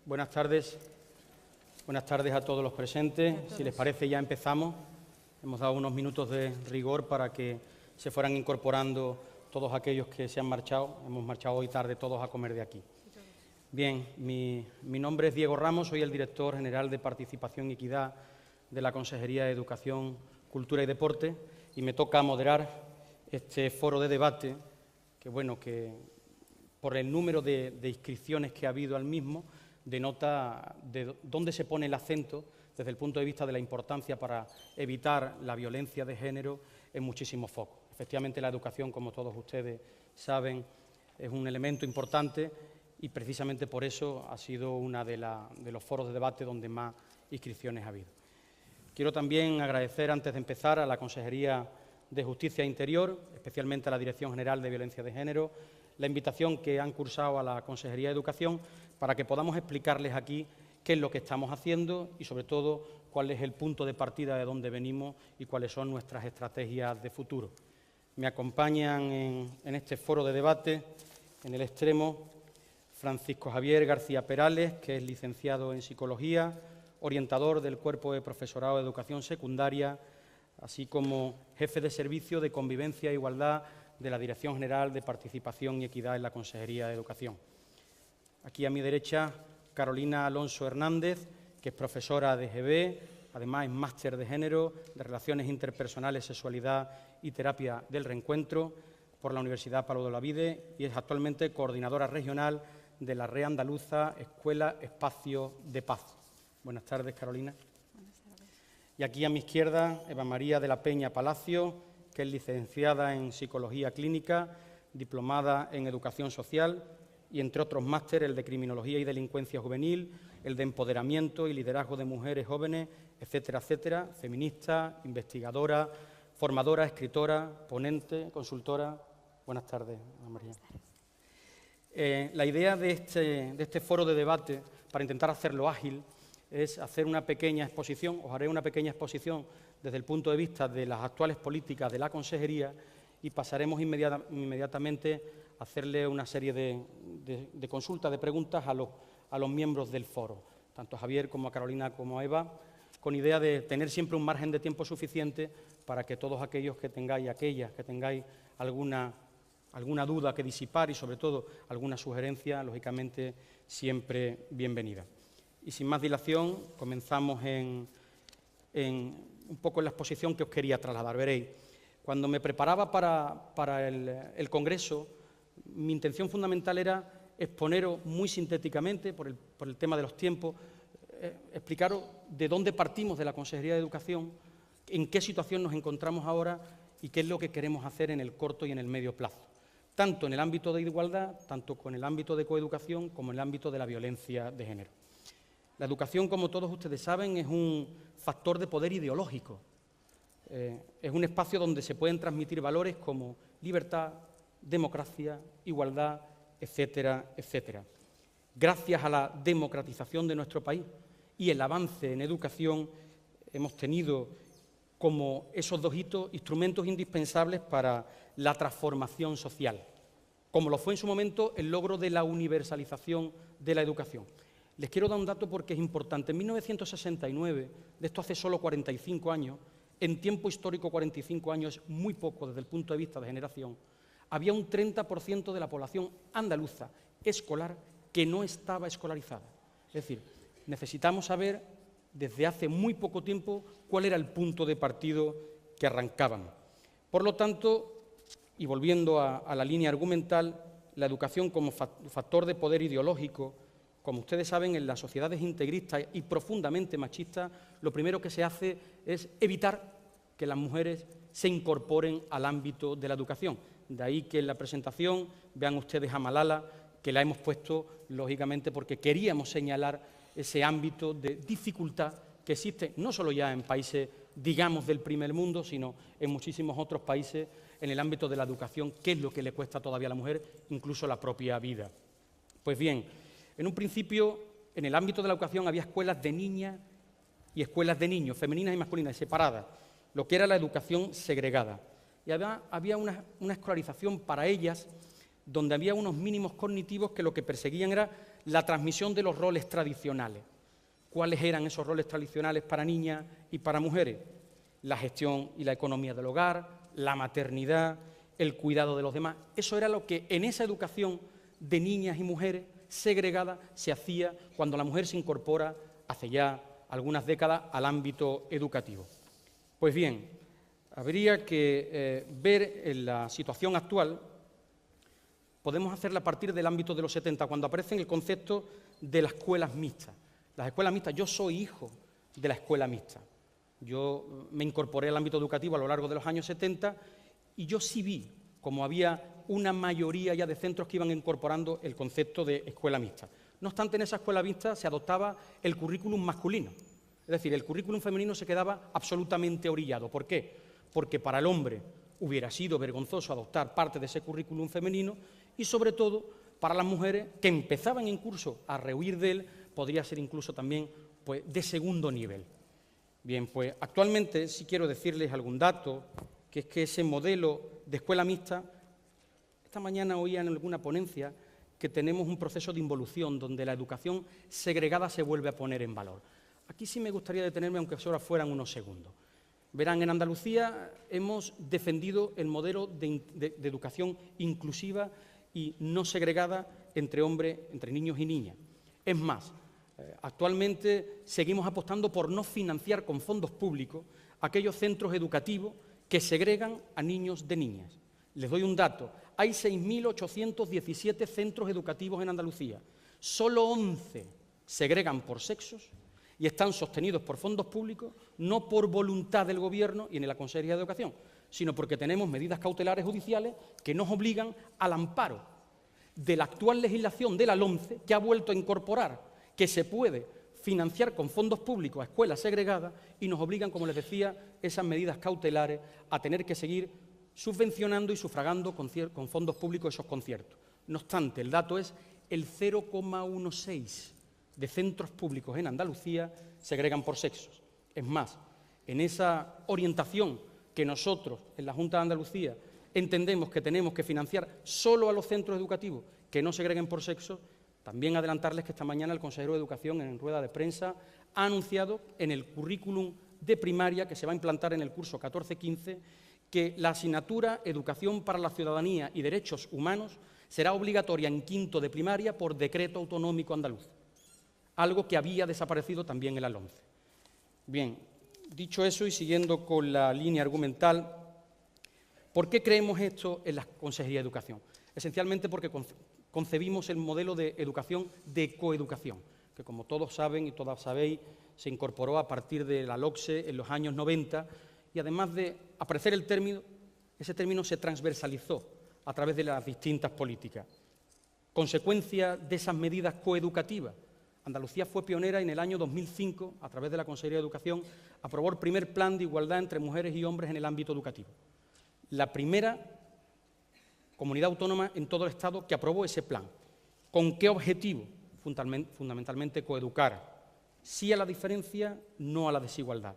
Buenas tardes a todos los presentes. Si les parece, ya empezamos. Hemos dado unos minutos de rigor para que se fueran incorporando todos aquellos que se han marchado. Hemos marchado hoy tarde todos a comer de aquí. Bien, mi nombre es Diego Ramos, soy el director general de Participación y Equidad de la Consejería de Educación, Cultura y Deporte, y me toca moderar este foro de debate que por el número de inscripciones que ha habido al mismo, denota de dónde se pone el acento desde el punto de vista de la importancia para evitar la violencia de género en muchísimos focos. Efectivamente, la educación, como todos ustedes saben, es un elemento importante y precisamente por eso ha sido uno de los foros de debate donde más inscripciones ha habido. Quiero también agradecer, antes de empezar, a la Consejería de Justicia e Interior, especialmente a la Dirección General de Violencia de Género, la invitación que han cursado a la Consejería de Educación para que podamos explicarles aquí qué es lo que estamos haciendo y, sobre todo, cuál es el punto de partida de dónde venimos y cuáles son nuestras estrategias de futuro. Me acompañan en este foro de debate, en el extremo, Francisco Javier García Perales, que es licenciado en Psicología, orientador del Cuerpo de Profesorado de Educación Secundaria, así como jefe de Servicio de Convivencia e Igualdad de la Dirección General de Participación y Equidad en la Consejería de Educación. Aquí a mi derecha, Carolina Alonso Hernández, que es profesora de GB, además es máster de Género, de Relaciones Interpersonales, Sexualidad y Terapia del Reencuentro por la Universidad Pablo de Olavide y es actualmente coordinadora regional de la Red Andaluza Escuela Espacio de Paz. Buenas tardes, Carolina. Buenas tardes. Y aquí a mi izquierda, Eva María de la Peña Palacio, que es licenciada en Psicología Clínica, diplomada en Educación Social y, entre otros másteres, el de Criminología y Delincuencia Juvenil, el de Empoderamiento y Liderazgo de Mujeres Jóvenes, etcétera, etcétera, feminista, investigadora, formadora, escritora, ponente, consultora. Buenas tardes, Ana María. La idea de este foro de debate, para intentar hacerlo ágil, es hacer una pequeña exposición, os haré una pequeña exposición desde el punto de vista de las actuales políticas de la Consejería y pasaremos inmediatamente a hacerle una serie de consultas, de preguntas a los miembros del foro, tanto a Javier como a Carolina como a Eva, con idea de tener siempre un margen de tiempo suficiente para que todos aquellos que tengáis, aquellas que tengáis alguna duda que disipar y, sobre todo, alguna sugerencia, lógicamente, siempre bienvenida. Y sin más dilación, comenzamos un poco en la exposición que os quería trasladar. Veréis, cuando me preparaba para el Congreso, mi intención fundamental era exponeros muy sintéticamente, por el tema de los tiempos, explicaros de dónde partimos de la Consejería de Educación, en qué situación nos encontramos ahora y qué es lo que queremos hacer en el corto y en el medio plazo, tanto en el ámbito de igualdad, tanto con el ámbito de coeducación, como en el ámbito de la violencia de género. La educación, como todos ustedes saben, es un factor de poder ideológico. Es un espacio donde se pueden transmitir valores como libertad, democracia, igualdad, etcétera, etcétera. Gracias a la democratización de nuestro país y el avance en educación, hemos tenido como esos dos hitos instrumentos indispensables para la transformación social, como lo fue en su momento el logro de la universalización de la educación. Les quiero dar un dato porque es importante. En 1969, de esto hace solo 45 años, en tiempo histórico 45 años es muy poco desde el punto de vista de generación, había un 30% de la población andaluza escolar que no estaba escolarizada. Es decir, necesitamos saber desde hace muy poco tiempo cuál era el punto de partido que arrancaban. Por lo tanto, y volviendo a la línea argumental, la educación como factor de poder ideológico, como ustedes saben, en las sociedades integristas y profundamente machistas, lo primero que se hace es evitar que las mujeres se incorporen al ámbito de la educación. De ahí que en la presentación vean ustedes a Malala, que la hemos puesto, lógicamente, porque queríamos señalar ese ámbito de dificultad que existe no solo ya en países, digamos, del primer mundo, sino en muchísimos otros países en el ámbito de la educación, que es lo que le cuesta todavía a la mujer, incluso la propia vida. Pues bien, en un principio, en el ámbito de la educación había escuelas de niñas y escuelas de niños, femeninas y masculinas, separadas, lo que era la educación segregada. Y había una escolarización para ellas donde había unos mínimos cognitivos que lo que perseguían era la transmisión de los roles tradicionales. ¿Cuáles eran esos roles tradicionales para niñas y para mujeres? La gestión y la economía del hogar, la maternidad, el cuidado de los demás. Eso era lo que en esa educación de niñas y mujeres segregada se hacía cuando la mujer se incorpora hace ya algunas décadas al ámbito educativo. Pues bien, habría que ver en la situación actual, podemos hacerla a partir del ámbito de los 70, cuando aparece el concepto de las escuelas mixtas. Las escuelas mixtas, yo soy hijo de la escuela mixta. Yo me incorporé al ámbito educativo a lo largo de los años 70 y yo sí vi como había una mayoría ya de centros que iban incorporando el concepto de escuela mixta. No obstante, en esa escuela mixta se adoptaba el currículum masculino. Es decir, el currículum femenino se quedaba absolutamente orillado. ¿Por qué? Porque para el hombre hubiera sido vergonzoso adoptar parte de ese currículum femenino y, sobre todo, para las mujeres que empezaban en curso a rehuir de él, podría ser incluso también pues, de segundo nivel. Bien, pues actualmente sí quiero decirles algún dato, que es que ese modelo de escuela mixta, esta mañana oía en alguna ponencia que tenemos un proceso de involución donde la educación segregada se vuelve a poner en valor. Aquí sí me gustaría detenerme, aunque solo fueran unos segundos. Verán, en Andalucía hemos defendido el modelo de educación inclusiva y no segregada entre hombres, entre niños y niñas. Es más, actualmente seguimos apostando por no financiar con fondos públicos aquellos centros educativos que segregan a niños de niñas. Les doy un dato. Hay 6.817 centros educativos en Andalucía. Solo 11 segregan por sexos y están sostenidos por fondos públicos, no por voluntad del Gobierno y en la Consejería de Educación, sino porque tenemos medidas cautelares judiciales que nos obligan al amparo de la actual legislación de la LOMCE, que ha vuelto a incorporar que se puede financiar con fondos públicos a escuelas segregadas y nos obligan, como les decía, esas medidas cautelares a tener que seguir subvencionando y sufragando con fondos públicos esos conciertos. No obstante, el dato es el 0,16 de centros públicos en Andalucía segregan por sexos. Es más, en esa orientación que nosotros en la Junta de Andalucía entendemos que tenemos que financiar solo a los centros educativos que no segreguen por sexo, también adelantarles que esta mañana el consejero de Educación en rueda de prensa ha anunciado en el currículum de primaria que se va a implantar en el curso 14-15 que la asignatura Educación para la Ciudadanía y Derechos Humanos será obligatoria en quinto de primaria por decreto autonómico andaluz, algo que había desaparecido también en la LOMCE. Bien, dicho eso y siguiendo con la línea argumental, ¿por qué creemos esto en la Consejería de Educación? Esencialmente porque concebimos el modelo de educación de coeducación, que como todos saben y todas sabéis, se incorporó a partir de la LOCSE en los años 90 y además de aparecer el término, ese término se transversalizó a través de las distintas políticas. Consecuencia de esas medidas coeducativas, Andalucía fue pionera en el año 2005, a través de la Consejería de Educación, aprobó el primer plan de igualdad entre mujeres y hombres en el ámbito educativo. La primera comunidad autónoma en todo el Estado que aprobó ese plan. ¿Con qué objetivo? Fundamentalmente coeducar. Sí a la diferencia, no a la desigualdad.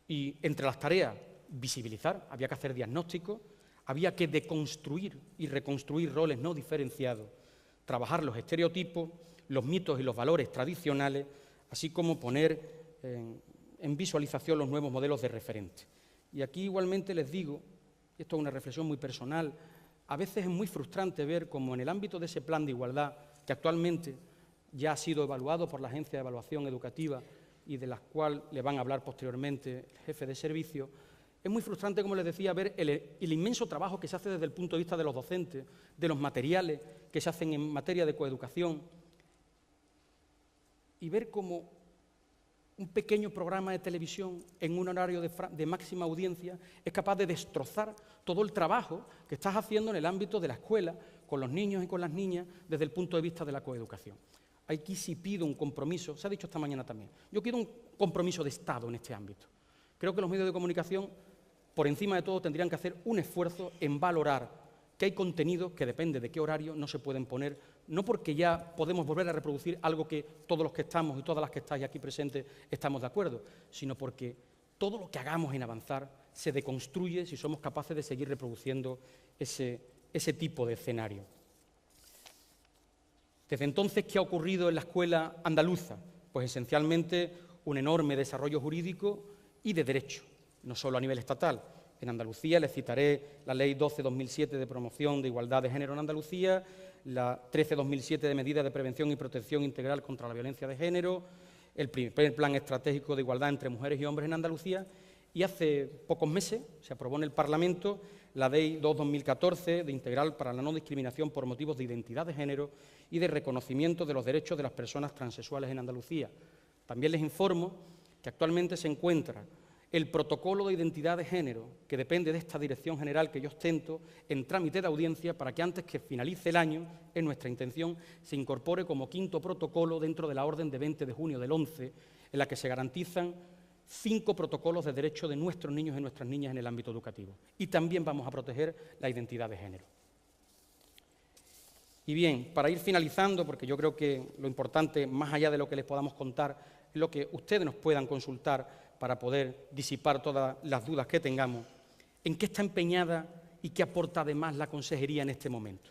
Y entre las tareas, visibilizar, había que hacer diagnósticos, había que deconstruir y reconstruir roles no diferenciados, trabajar los estereotipos, los mitos y los valores tradicionales, así como poner en visualización los nuevos modelos de referente. Y aquí igualmente les digo, y esto es una reflexión muy personal, a veces es muy frustrante ver cómo en el ámbito de ese plan de igualdad, que actualmente ya ha sido evaluado por la Agencia de Evaluación Educativa y de la cual le van a hablar posteriormente el jefe de servicio, es muy frustrante, como les decía, ver el inmenso trabajo que se hace desde el punto de vista de los docentes, de los materiales que se hacen en materia de coeducación, y ver cómo un pequeño programa de televisión en un horario de máxima audiencia es capaz de destrozar todo el trabajo que estás haciendo en el ámbito de la escuela, con los niños y con las niñas, desde el punto de vista de la coeducación. Aquí sí pido un compromiso, se ha dicho esta mañana también, yo quiero un compromiso de Estado en este ámbito. Creo que los medios de comunicación, por encima de todo, tendrían que hacer un esfuerzo en valorar que hay contenidos que, depende de qué horario, no se pueden poner, no porque ya podemos volver a reproducir algo que todos los que estamos y todas las que estáis aquí presentes estamos de acuerdo, sino porque todo lo que hagamos en avanzar se deconstruye si somos capaces de seguir reproduciendo ese tipo de escenario. Desde entonces, ¿qué ha ocurrido en la escuela andaluza? Pues esencialmente un enorme desarrollo jurídico y de derecho, no solo a nivel estatal. En Andalucía les citaré la Ley 12/2007 de promoción de igualdad de género en Andalucía, la 13/2007 de medidas de prevención y protección integral contra la violencia de género, el primer plan estratégico de igualdad entre mujeres y hombres en Andalucía, y hace pocos meses se aprobó en el Parlamento la Ley 2/2014 de integral para la no discriminación por motivos de identidad de género y de reconocimiento de los derechos de las personas transexuales en Andalucía. También les informo que actualmente se encuentra el protocolo de identidad de género, que depende de esta dirección general que yo ostento, en trámite de audiencia para que antes que finalice el año, es nuestra intención, se incorpore como quinto protocolo dentro de la orden de 20 de junio del 11, en la que se garantizan 5 protocolos de derecho de nuestros niños y nuestras niñas en el ámbito educativo. Y también vamos a proteger la identidad de género. Y bien, para ir finalizando, porque yo creo que lo importante, más allá de lo que les podamos contar, es lo que ustedes nos puedan consultar para poder disipar todas las dudas que tengamos, ¿en qué está empeñada y qué aporta además la Consejería en este momento?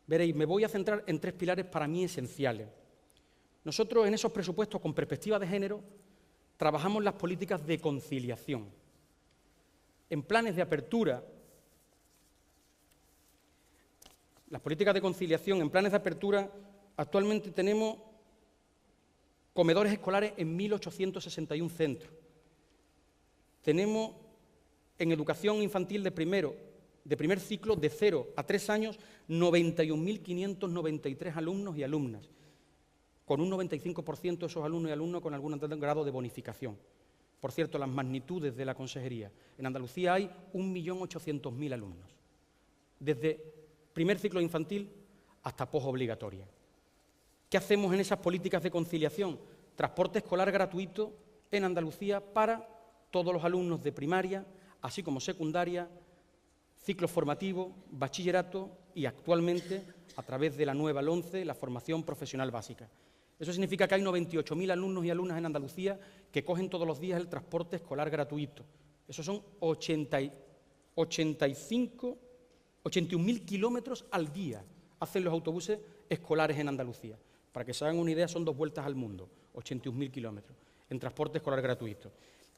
Veréis, me voy a centrar en 3 pilares para mí esenciales. Nosotros en esos presupuestos con perspectiva de género trabajamos las políticas de conciliación. En planes de apertura, las políticas de conciliación, en planes de apertura, actualmente tenemos comedores escolares en 1.861 centros. Tenemos en educación infantil de primer ciclo, de 0 a 3 años, 91.593 alumnos y alumnas, con un 95% de esos alumnos y alumnas con algún grado de bonificación. Por cierto, las magnitudes de la Consejería. En Andalucía hay 1.800.000 alumnos, desde primer ciclo infantil hasta posobligatoria. ¿Qué hacemos en esas políticas de conciliación? Transporte escolar gratuito en Andalucía para todos los alumnos de primaria, así como secundaria, ciclo formativo, bachillerato y actualmente, a través de la nueva LOMCE, la formación profesional básica. Eso significa que hay 98.000 alumnos y alumnas en Andalucía que cogen todos los días el transporte escolar gratuito. Esos son 81.000 kilómetros al día hacen los autobuses escolares en Andalucía. Para que se hagan una idea, son 2 vueltas al mundo, 81.000 kilómetros en transporte escolar gratuito.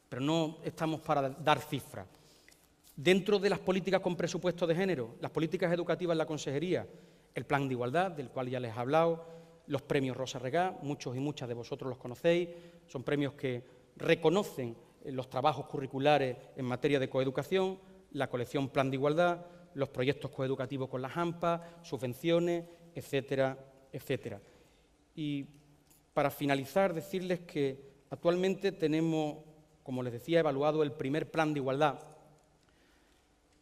Pero no estamos para dar cifras. Dentro de las políticas con presupuesto de género, las políticas educativas en la Consejería, el Plan de Igualdad, del cual ya les he hablado, los premios Rosa Regá, muchos y muchas de vosotros los conocéis, son premios que reconocen los trabajos curriculares en materia de coeducación, la colección Plan de Igualdad, los proyectos coeducativos con las AMPA, subvenciones, etcétera, etcétera. Y para finalizar, decirles que actualmente tenemos, como les decía, evaluado el primer Plan de Igualdad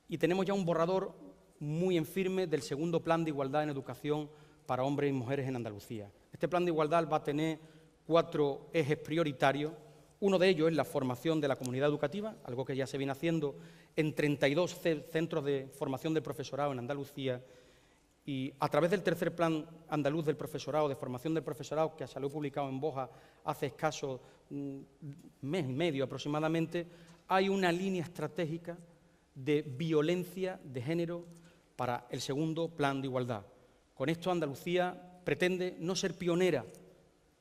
y tenemos ya un borrador muy en firme del segundo Plan de Igualdad en educación para hombres y mujeres en Andalucía. Este Plan de Igualdad va a tener 4 ejes prioritarios. Uno de ellos es la formación de la comunidad educativa, algo que ya se viene haciendo en 32 centros de formación del profesorado en Andalucía, y a través del tercer Plan andaluz del profesorado, de formación del profesorado, que salió publicado en Boja hace escaso mes y medio aproximadamente, hay una línea estratégica de violencia de género para el segundo Plan de Igualdad. Con esto Andalucía pretende no ser pionera,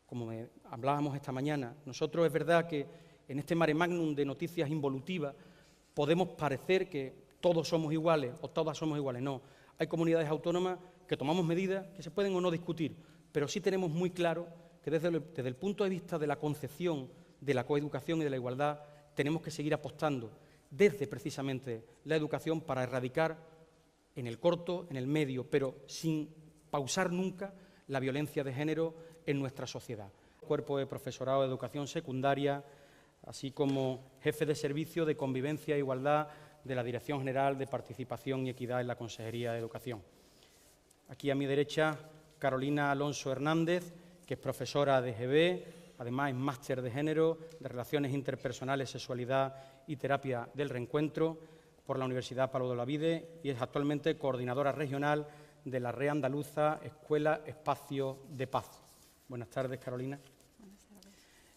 como hablábamos esta mañana. Nosotros es verdad que en este mare magnum de noticias involutivas podemos parecer que todos somos iguales o todas somos iguales. No, hay comunidades autónomas que tomamos medidas que se pueden o no discutir, pero sí tenemos muy claro que desde el punto de vista de la concepción de la coeducación y de la igualdad tenemos que seguir apostando desde precisamente la educación para erradicar en el corto, en el medio, pero sin pausar nunca la violencia de género en nuestra sociedad. Cuerpo de profesorado de educación secundaria, así como jefe de servicio de convivencia e igualdad de la Dirección General de Participación y Equidad en la Consejería de Educación. Aquí a mi derecha, Carolina Alonso Hernández, que es profesora de GB, además es máster de género, de Relaciones Interpersonales, Sexualidad y Terapia del Reencuentro por la Universidad Pablo de Olavide y es actualmente coordinadora regional de la Red Andaluza Escuela Espacio de Paz. Buenas tardes, Carolina. Buenas tardes.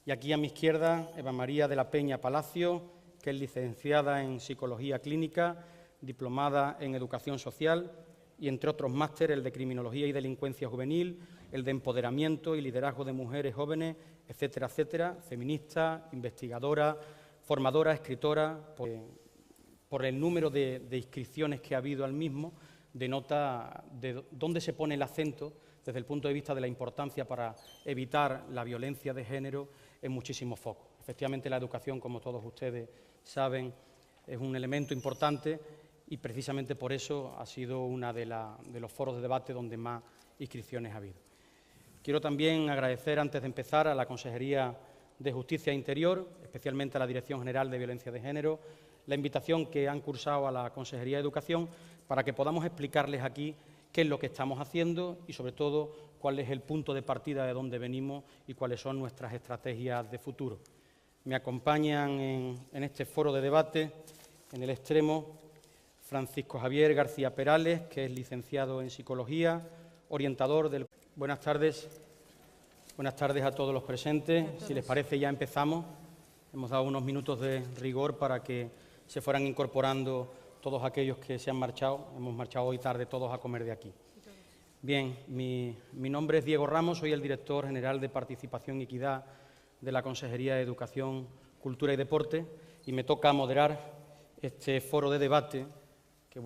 Y aquí a mi izquierda, Eva María de la Peña Palacio, que es licenciada en Psicología Clínica, diplomada en Educación Social y, entre otros másteres, el de Criminología y Delincuencia Juvenil, el de empoderamiento y liderazgo de mujeres jóvenes, etcétera, etcétera, feminista, investigadora, formadora, escritora. Por el número de inscripciones que ha habido al mismo, denota de dónde se pone el acento desde el punto de vista de la importancia para evitar la violencia de género en muchísimos focos. Efectivamente, la educación, como todos ustedes saben, es un elemento importante y precisamente por eso ha sido uno de los foros de debate donde más inscripciones ha habido. Quiero también agradecer, antes de empezar, a la Consejería de Justicia e Interior, especialmente a la Dirección General de Violencia de Género, la invitación que han cursado a la Consejería de Educación para que podamos explicarles aquí qué es lo que estamos haciendo y, sobre todo, cuál es el punto de partida de dónde venimos y cuáles son nuestras estrategias de futuro. Me acompañan en este foro de debate, en el extremo, Francisco Javier García Perales, que es licenciado en Psicología, orientador del... Buenas tardes a todos los presentes. Si les parece, ya empezamos. Hemos dado unos minutos de rigor para que se fueran incorporando todos aquellos que se han marchado. Hemos marchado hoy tarde todos a comer de aquí. Bien, mi nombre es Diego Ramos, soy el director general de Participación y Equidad de la Consejería de Educación, Cultura y Deporte y me toca moderar este foro de debate que